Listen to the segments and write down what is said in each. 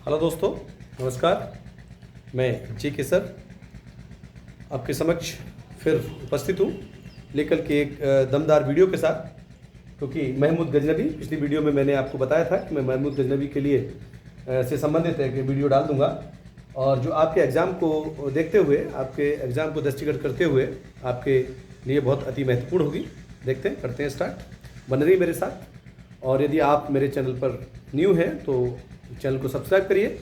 Hello दोस्तों, नमस्कार। मैं जी के सर आपके समक्ष फिर उपस्थित हूँ लेकर के एक दमदार वीडियो के साथ। क्योंकि महमूद गजनबी, पिछली वीडियो में मैंने आपको बताया था कि मैं महमूद गजनबी के लिए से संबंधित एक वीडियो डाल दूंगा, और जो आपके एग्ज़ाम को देखते हुए, आपके एग्ज़ाम को दृष्टिगत करते हुए आपके लिए बहुत अति महत्वपूर्ण होगी। देखते हैं, करते हैं स्टार्ट। बन रही मेरे साथ। और यदि आप मेरे चैनल पर न्यू हैं तो चैनल को सब्सक्राइब करिए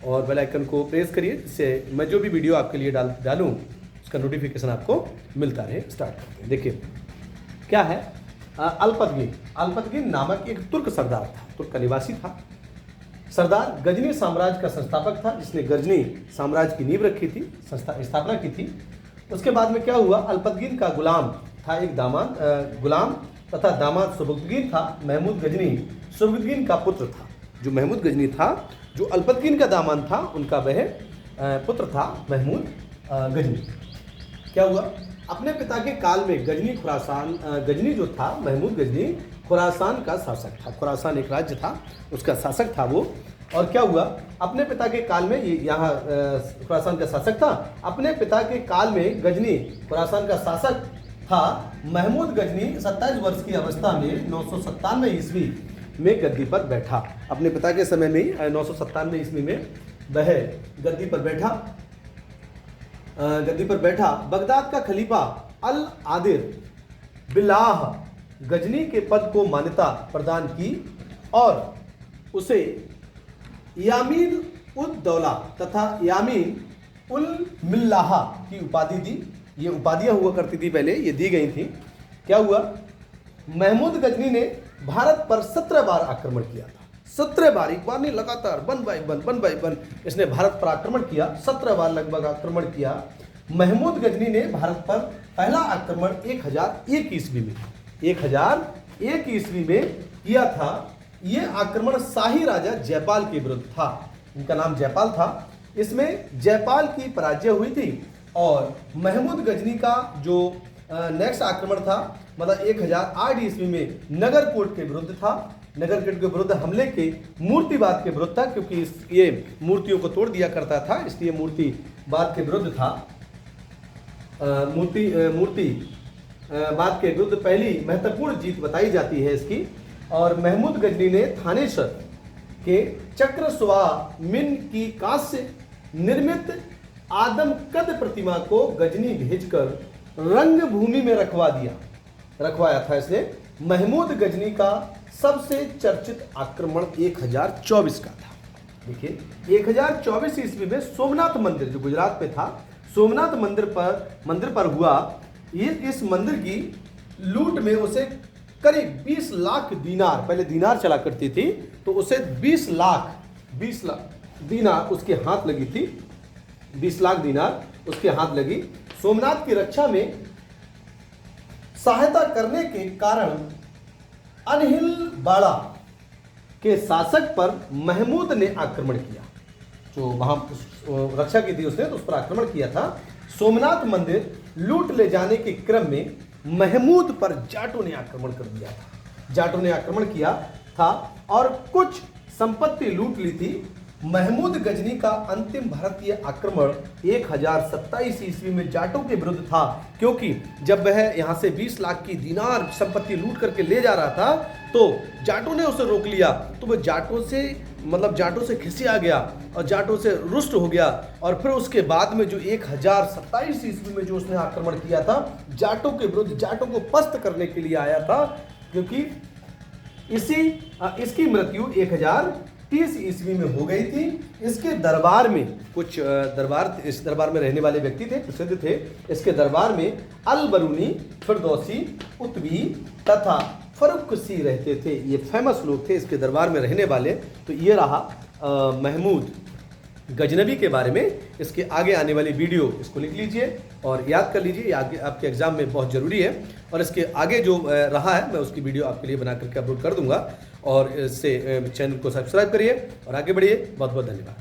और बेल आइकन को प्रेस करिए, जिससे मैं जो भी वीडियो आपके लिए डालूं उसका नोटिफिकेशन आपको मिलता रहे। स्टार्ट करते हैं। देखिए क्या है, अल्पतगीन नामक एक तुर्क सरदार था, तुर्क का निवासी था। सरदार गजनी साम्राज्य का संस्थापक था, जिसने गजनी साम्राज्य की नींव रखी थी, स्थापना की थी। उसके बाद में क्या हुआ, अल्पतगीन का गुलाम था, एक गुलाम तथा दामाद सुबुक्तगीन था। महमूद गजनी सुबुक्तगीन का पुत्र था। जो महमूद गजनी था, जो अल्पतगीन का दामाद था, उनका वह पुत्र था महमूद गजनी। क्या हुआ, अपने पिता के काल में गजनी जो था, महमूद गजनी खुरासान का शासक था। खुरासान एक राज्य था, उसका शासक था वो। और क्या हुआ, अपने पिता के काल में ये यहाँ खुरासान का शासक था। अपने पिता के काल में गजनी खुरासान का शासक था। महमूद गजनी 27 वर्ष की अवस्था में 997 ईस्वी में गद्दी पर बैठा। अपने पिता के समय में 997 ईस्वी में वह गद्दी पर बैठा। बगदाद का खलीफा अल आदिर बिलाह गजनी के पद को मान्यता प्रदान की और उसे यामीन उद दौला तथा यामीन उल मिल्लाह की उपाधि दी। ये उपाधियां हुआ करती थी पहले, ये दी गई थी। क्या हुआ, महमूद गजनी ने भारत पर 17 बार आक्रमण किया था। 17 बार, एक बार नहीं, लगातार वन बाय वन इसने भारत पर आक्रमण किया। 17 बार लगभग आक्रमण किया। महमूद गजनी ने भारत पर पहला आक्रमण 1001 ईस्वी में 1001 ईस्वी में किया था। ये आक्रमण शाही राजा जयपाल के विरुद्ध था। इनका नाम जयपाल था। इसमें जयपाल की पराजय हुई थी। और महमूद गजनी का जो नेक्स्ट आक्रमण था, मतलब 1008 ईस्वी में नगरकोट के विरुद्ध था। नगरकोट के विरुद्ध हमले के मूर्तिवाद के विरुद्ध था, क्योंकि ये मूर्तियों को तोड़ दिया करता था, इसलिए मूर्तिवाद के विरुद्ध था। मूर्तिवाद के विरुद्ध पहली महत्वपूर्ण जीत बताई जाती है इसकी। और महमूद गजनी ने थानेसर के चक्रस्वामिन की कांस्य निर्मित आदमकद प्रतिमा को गजनी भेजकर रंगभूमि में रखवाया था इसने। महमूद गजनी का सबसे चर्चित आक्रमण 1024 का था। देखिए 1024 ईस्वी में सोमनाथ मंदिर, जो गुजरात में था, सोमनाथ मंदिर पर हुआ। ये इस मंदिर की लूट में उसे करीब 20 लाख दीनार, पहले दीनार चला करती थी, तो उसे 20 लाख दीनार उसके हाथ लगी थी। 20 लाख दीनार उसके हाथ लगी। सोमनाथ की रक्षा में सहायता करने के कारण अनहिलवाड़ा के शासक पर महमूद ने आक्रमण किया। जो वहां रक्षा की थी उसने, तो उस पर आक्रमण किया था। सोमनाथ मंदिर लूट ले जाने के क्रम में महमूद पर जाटों ने आक्रमण कर दिया था। जाटों ने आक्रमण किया था और कुछ संपत्ति लूट ली थी। महमूद गजनी का अंतिम भारतीय आक्रमण 1027 ईस्वी में जाटों के विरुद्ध था, क्योंकि जब वह यहां से 20 लाख की दीनार संपत्ति लूट करके ले जा रहा था, तो जाटों ने उसे रोक लिया। तो वह जाटों से खिसिया गया और जाटों से रुष्ट हो गया। और फिर उसके बाद में जो 1027 ईस्वी में जो उसने आक्रमण किया था जाटों के विरुद्ध, जाटों को पस्त करने के लिए आया था, क्योंकि इसकी मृत्यु 1030 ईस्वी में हो गई थी। इसके दरबार में इस दरबार में रहने वाले व्यक्ति थे, प्रसिद्ध थे। इसके दरबार में अल बरूनी, फिरदौसी, उत्बी तथा फरुखसी रहते थे। ये फेमस लोग थे इसके दरबार में रहने वाले। तो ये रहा महमूद गजनबी के बारे में। इसके आगे आने वाली वीडियो इसको लिख लीजिए और याद कर लीजिए, ये आगे आपके एग्जाम में बहुत ज़रूरी है। और इसके आगे जो रहा है, मैं उसकी वीडियो आपके लिए बना करके अपलोड कर दूंगा। और इससे चैनल को सब्सक्राइब करिए और आगे बढ़िए। बहुत बहुत धन्यवाद।